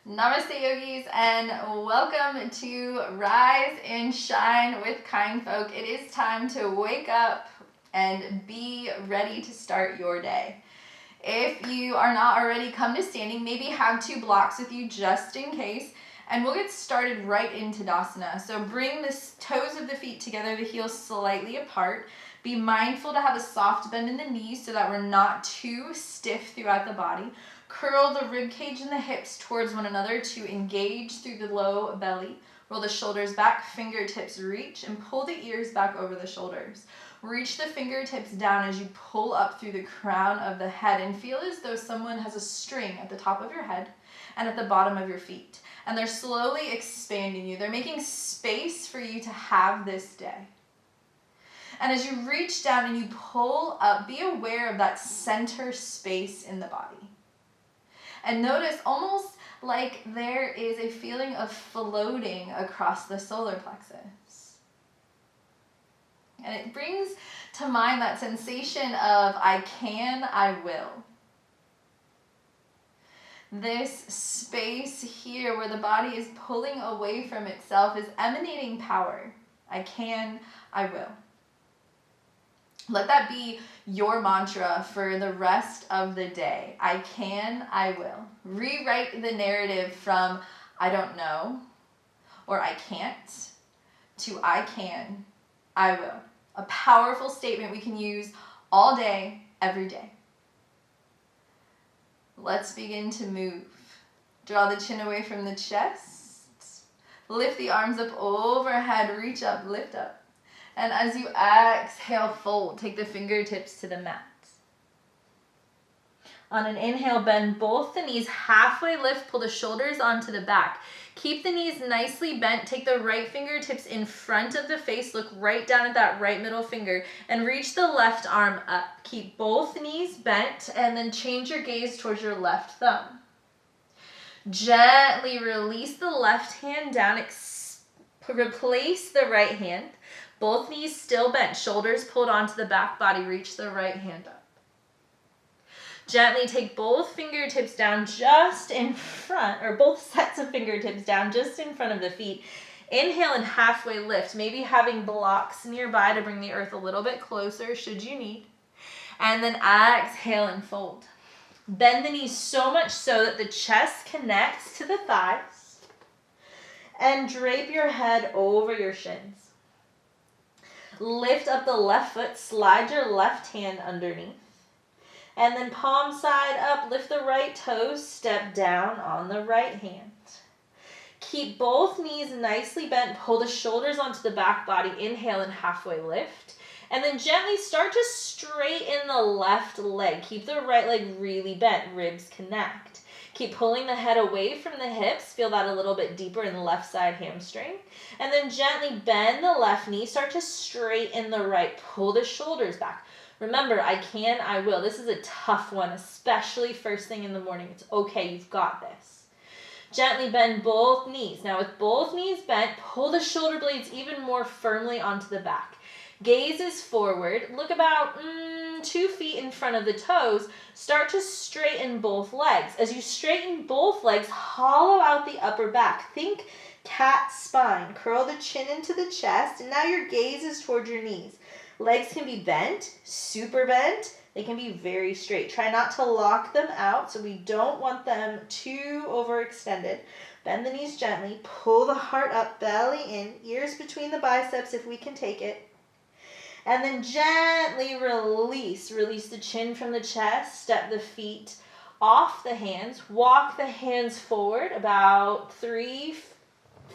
Namaste yogis, and welcome to Rise and Shine with Kind Folk. It is time to wake up and be ready to start your day. If you are not already, come to standing. Maybe have 2 blocks with you just in case. And we'll get started right into Tadasana. So bring the toes of the feet together, the heels slightly apart. Be mindful to have a soft bend in the knees so that we're not too stiff throughout the body. Curl the rib cage and the hips towards one another to engage through the low belly. Roll the shoulders back, fingertips reach, and pull the ears back over the shoulders. Reach the fingertips down as you pull up through the crown of the head and feel as though someone has a string at the top of your head and at the bottom of your feet. And they're slowly expanding you. They're making space for you to have this day. And as you reach down and you pull up, be aware of that center space in the body. And notice almost like there is a feeling of floating across the solar plexus. And it brings to mind that sensation of I can, I will. This space here where the body is pulling away from itself is emanating power. I can, I will. Let that be your mantra for the rest of the day. I can, I will. Rewrite the narrative from I don't know or I can't to I can, I will. A powerful statement we can use all day, every day. Let's begin to move. Draw the chin away from the chest. Lift the arms up overhead, reach up, lift up. And as you exhale, fold. Take the fingertips to the mat. On an inhale, bend both the knees, halfway lift, pull the shoulders onto the back. Keep the knees nicely bent. Take the right fingertips in front of the face. Look right down at that right middle finger and reach the left arm up. Keep both knees bent and then change your gaze towards your left thumb. Gently release the left hand down. Replace the right hand. Both knees still bent, shoulders pulled onto the back body. Reach the right hand up. Gently take both fingertips down just in front, or both sets of fingertips down just in front of the feet. Inhale and halfway lift, maybe having blocks nearby to bring the earth a little bit closer should you need. And then exhale and fold. Bend the knees so much so that the chest connects to the thighs. And drape your head over your shins. Lift up the left foot, slide your left hand underneath. And then palm side up, lift the right toes, step down on the right hand. Keep both knees nicely bent, pull the shoulders onto the back body, inhale and halfway lift. And then gently start to straighten the left leg. Keep the right leg really bent, ribs connect. Keep pulling the head away from the hips. Feel that a little bit deeper in the left side hamstring. And then gently bend the left knee. Start to straighten the right. Pull the shoulders back. Remember, I can, I will. This is a tough one, especially first thing in the morning. It's okay, you've got this. Gently bend both knees. Now with both knees bent, pull the shoulder blades even more firmly onto the back. Gaze is forward. Look about 2 feet in front of the toes. Start to straighten both legs. As you straighten both legs, hollow out the upper back. Think cat spine. Curl the chin into the chest, and now your gaze is toward your knees. Legs can be bent, super bent. They can be very straight. Try not to lock them out, so we don't want them too overextended. Bend the knees gently. Pull the heart up, belly in, ears between the biceps if we can take it. And then gently release. Release the chin from the chest. Step the feet off the hands. Walk the hands forward about 3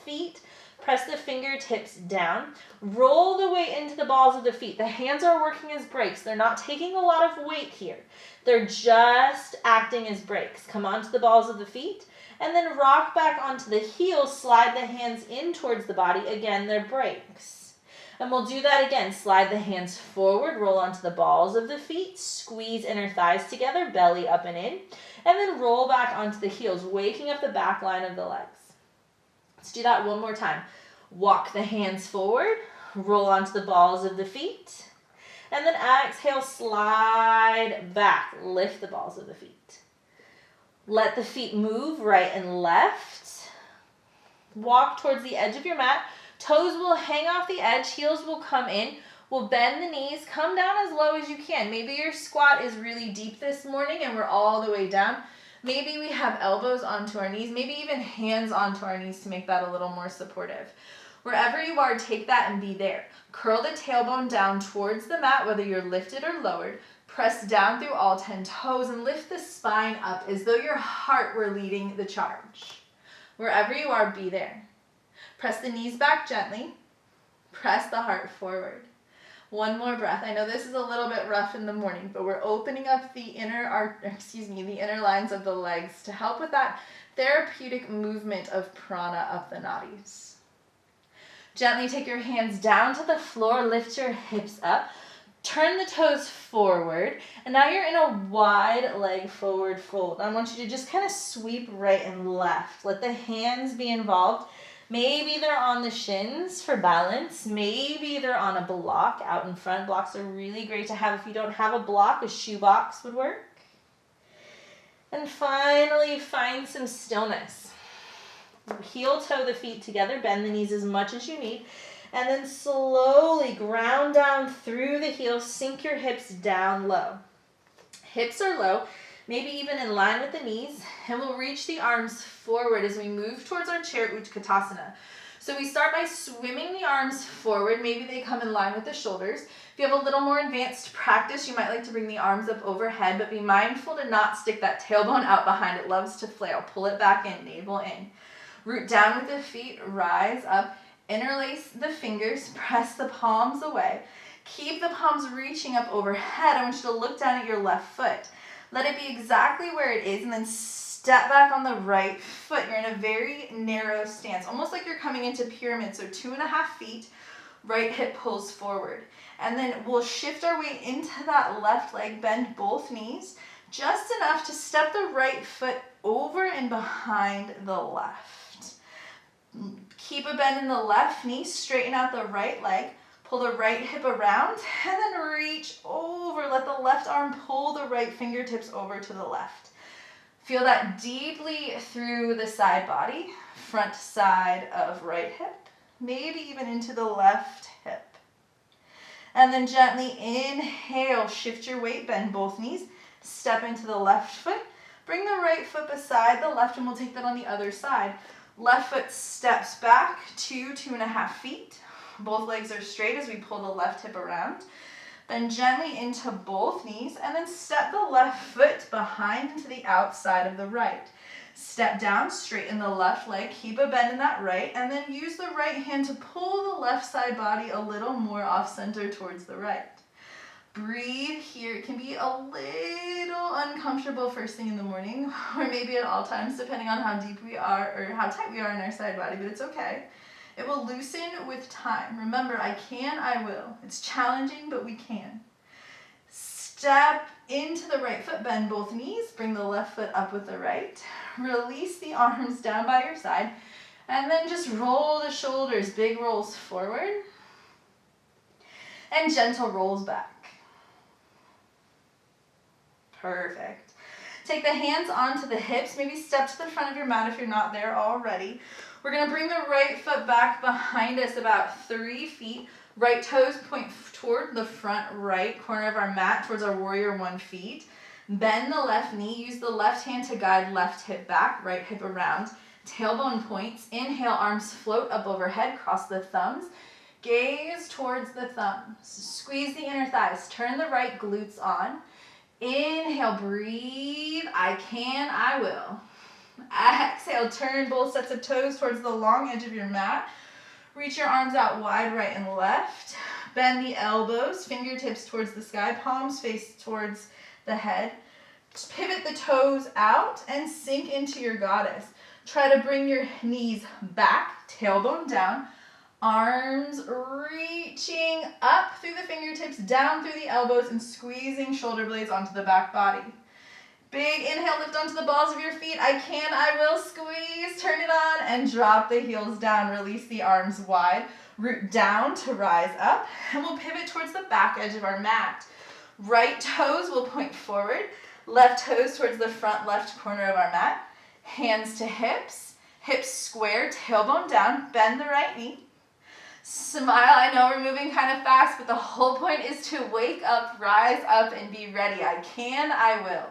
feet. Press the fingertips down. Roll the weight into the balls of the feet. The hands are working as brakes. They're not taking a lot of weight here. They're just acting as brakes. Come onto the balls of the feet. And then rock back onto the heels. Slide the hands in towards the body. Again, they're brakes. And we'll do that again. Slide the hands forward, roll onto the balls of the feet, squeeze inner thighs together, belly up and in, and then roll back onto the heels, waking up the back line of the legs. Let's do that one more time. Walk the hands forward, roll onto the balls of the feet, and then exhale, slide back, lift the balls of the feet. Let the feet move right and left. Walk towards the edge of your mat. Toes will hang off the edge, heels will come in. We'll bend the knees, come down as low as you can. Maybe your squat is really deep this morning and we're all the way down. Maybe we have elbows onto our knees, maybe even hands onto our knees to make that a little more supportive. Wherever you are, take that and be there. Curl the tailbone down towards the mat, whether you're lifted or lowered. Press down through all 10 toes and lift the spine up as though your heart were leading the charge. Wherever you are, be there. Press the knees back gently. Press the heart forward. One more breath. I know this is a little bit rough in the morning, but we're opening up the inner lines of the legs to help with that therapeutic movement of prana of the nadis. Gently take your hands down to the floor, lift your hips up, turn the toes forward, and now you're in a wide leg forward fold. I want you to just kind of sweep right and left. Let the hands be involved. Maybe they're on the shins for balance. Maybe they're on a block out in front. Blocks are really great to have. If you don't have a block, a shoe box would work. And finally, find some stillness. Heel toe the feet together, bend the knees as much as you need, and then slowly ground down through the heels, sink your hips down low. Hips are low, maybe even in line with the knees, and we'll reach the arms forward as we move towards our chair Utkatasana. So we start by swimming the arms forward, maybe they come in line with the shoulders. If you have a little more advanced practice, you might like to bring the arms up overhead, but be mindful to not stick that tailbone out behind. It loves to flail. Pull it back in, navel in. Root down with the feet, rise up, interlace the fingers, press the palms away. Keep the palms reaching up overhead. I want you to look down at your left foot. Let it be exactly where it is and then step back on the right foot. You're in a very narrow stance, almost like you're coming into pyramid. So 2.5 feet, right hip pulls forward. And then we'll shift our weight into that left leg, bend both knees, just enough to step the right foot over and behind the left. Keep a bend in the left knee, straighten out the right leg, pull the right hip around, and then reach over. Let the left arm pull the right fingertips over to the left. Feel that deeply through the side body, front side of right hip, maybe even into the left hip. And then gently inhale, shift your weight, bend both knees, step into the left foot, bring the right foot beside the left, and we'll take that on the other side. Left foot steps back 2.5 feet. Both legs are straight as we pull the left hip around. Then gently into both knees, and then step the left foot behind into the outside of the right. Step down, straighten the left leg, keep a bend in that right, and then use the right hand to pull the left side body a little more off center towards the right. Breathe here. It can be a little uncomfortable first thing in the morning, or maybe at all times, depending on how deep we are or how tight we are in our side body, but it's okay. It will loosen with time. Remember, I can, I will. It's challenging, but we can. Step into the right foot, bend both knees, bring the left foot up with the right. Release the arms down by your side, and then just roll the shoulders, big rolls forward, and gentle rolls back. Perfect. Take the hands onto the hips, maybe step to the front of your mat if you're not there already. We're going to bring the right foot back behind us about 3 feet. Right toes point toward the front right corner of our mat, towards our warrior 1 feet. Bend the left knee, use the left hand to guide left hip back, right hip around. Tailbone points. Inhale, arms float up overhead, cross the thumbs. Gaze towards the thumbs. Squeeze the inner thighs, turn the right glutes on. Inhale, breathe, I can, I will. Exhale, turn both sets of toes towards the long edge of your mat. Reach your arms out wide, right and left. Bend the elbows, fingertips towards the sky, palms face towards the head. Just pivot the toes out and sink into your goddess. Try to bring your knees back, tailbone down. Arms reaching up through the fingertips, down through the elbows, and squeezing shoulder blades onto the back body. Big inhale, lift onto the balls of your feet. I can, I will. Squeeze, turn it on, and drop the heels down. Release the arms wide. Root down to rise up, and we'll pivot towards the back edge of our mat. Right toes will point forward. Left toes towards the front left corner of our mat. Hands to hips. Hips square, tailbone down. Bend the right knee. Smile. I know we're moving kind of fast, but the whole point is to wake up, rise up, and be ready. I can, I will.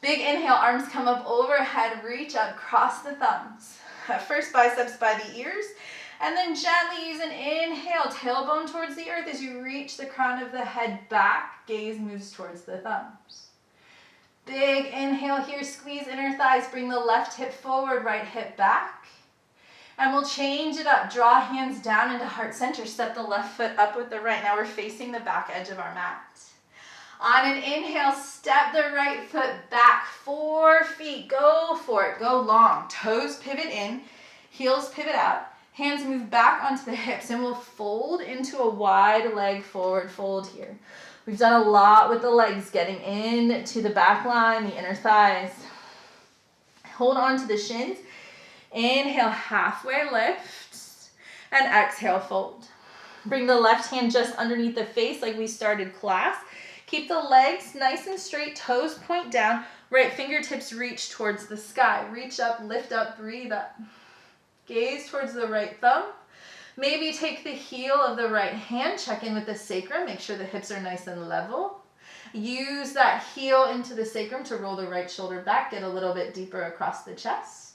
Big inhale, arms come up overhead, reach up, cross the thumbs. First biceps by the ears, and then gently use an inhale, tailbone towards the earth as you reach the crown of the head back, gaze moves towards the thumbs. Big inhale here, squeeze inner thighs, bring the left hip forward, right hip back. And we'll change it up, draw hands down into heart center, step the left foot up with the right. Now we're facing the back edge of our mat. On an inhale, step the right foot back, 4 feet, go for it, go long. Toes pivot in, heels pivot out, hands move back onto the hips, and we'll fold into a wide leg forward fold here. We've done a lot with the legs, getting into the back line, the inner thighs. Hold on to the shins. Inhale, halfway lift, and exhale, fold. Bring the left hand just underneath the face like we started class. Keep the legs nice and straight, toes point down, right fingertips reach towards the sky. Reach up, lift up, breathe up. Gaze towards the right thumb. Maybe take the heel of the right hand, check in with the sacrum, make sure the hips are nice and level. Use that heel into the sacrum to roll the right shoulder back, get a little bit deeper across the chest.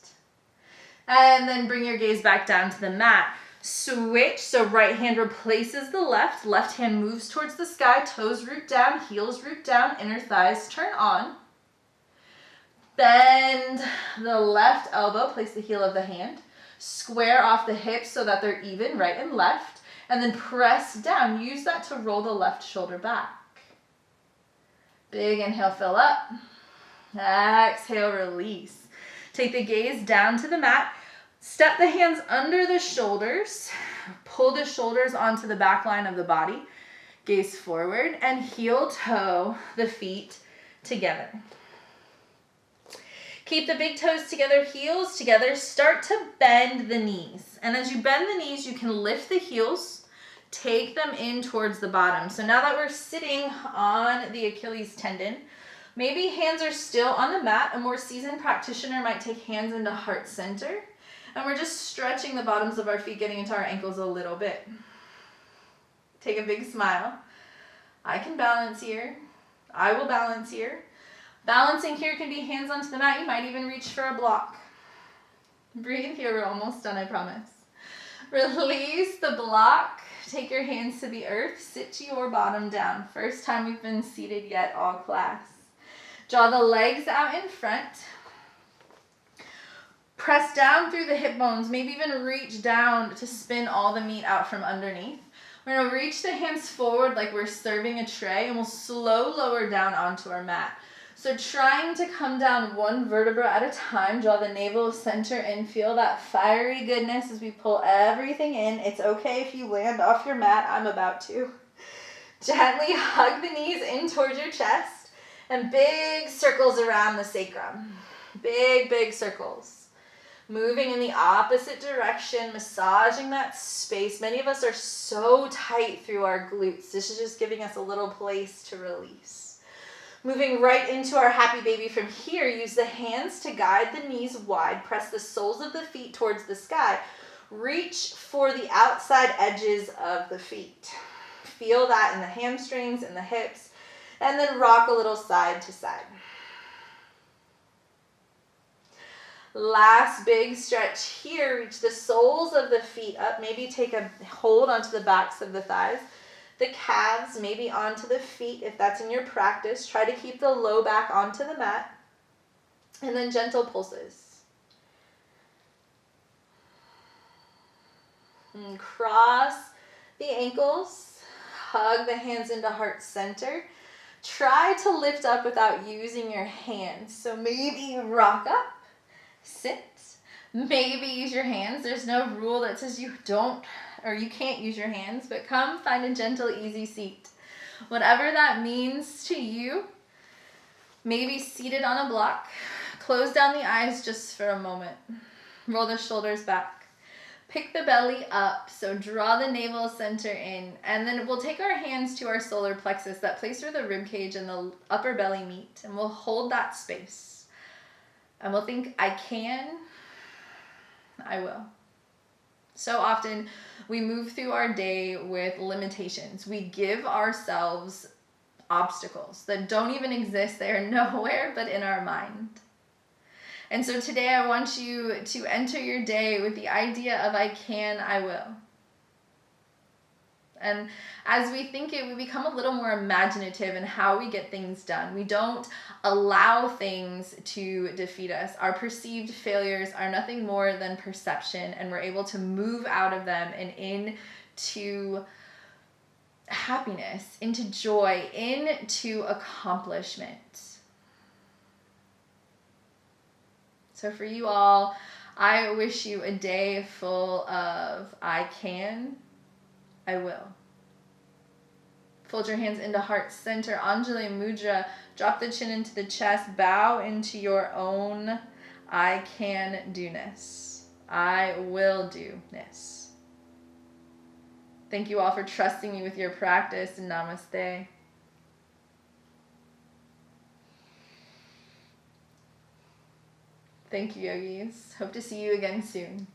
And then bring your gaze back down to the mat. Switch, so right hand replaces the left, left hand moves towards the sky, toes root down, heels root down, inner thighs turn on. Bend the left elbow, place the heel of the hand. Square off the hips so that they're even, right and left. And then press down. Use that to roll the left shoulder back. Big inhale, fill up. Exhale, release. Take the gaze down to the mat. Step the hands under the shoulders. Pull the shoulders onto the back line of the body. Gaze forward and heel toe the feet together. Keep the big toes together, heels together. Start to bend the knees. And as you bend the knees, you can lift the heels, take them in towards the bottom. So now that we're sitting on the Achilles tendon, maybe hands are still on the mat. A more seasoned practitioner might take hands into heart center. And we're just stretching the bottoms of our feet, getting into our ankles a little bit. Take a big smile. I can balance here. I will balance here. Balancing here can be hands onto the mat. You might even reach for a block. Breathe here. We're almost done, I promise. Release the block. Take your hands to the earth. Sit your bottom down. First time we've been seated yet all class. Draw the legs out in front. Press down through the hip bones. Maybe even reach down to spin all the meat out from underneath. We're going to reach the hands forward like we're serving a tray, and we'll slow lower down onto our mat. So trying to come down one vertebra at a time, draw the navel center in, feel that fiery goodness as we pull everything in. It's okay if you land off your mat, I'm about to. Gently hug the knees in towards your chest, and big circles around the sacrum. Big, big circles. Moving in the opposite direction, massaging that space. Many of us are so tight through our glutes. This is just giving us a little place to release. Moving right into our happy baby from here, use the hands to guide the knees wide. Press the soles of the feet towards the sky. Reach for the outside edges of the feet. Feel that in the hamstrings and the hips. And then rock a little side to side. Last big stretch here. Reach the soles of the feet up. Maybe take a hold onto the backs of the thighs. The calves maybe onto the feet if that's in your practice. Try to keep the low back onto the mat. And then gentle pulses. And cross the ankles. Hug the hands into heart center. Try to lift up without using your hands. So maybe you rock up. Sit. Maybe use your hands. There's no rule that says you don't or you can't use your hands, but come find a gentle, easy seat. Whatever that means to you, maybe seated on a block. Close down the eyes just for a moment. Roll the shoulders back. Pick the belly up, so draw the navel center in, and then we'll take our hands to our solar plexus, that place where the rib cage and the upper belly meet, and we'll hold that space. And we'll think, I can, I will. So often we move through our day with limitations. We give ourselves obstacles that don't even exist. They are nowhere but in our mind. And so today I want you to enter your day with the idea of I can, I will. And as we think it, we become a little more imaginative in how we get things done. We don't allow things to defeat us. Our perceived failures are nothing more than perception, and we're able to move out of them and into happiness, into joy, into accomplishment. So for you all, I wish you a day full of I can, I will. Fold your hands into heart center, Anjali Mudra. Drop the chin into the chest. Bow into your own I can do-ness. I will do-ness. Thank you all for trusting me with your practice. Namaste. Thank you, yogis. Hope to see you again soon.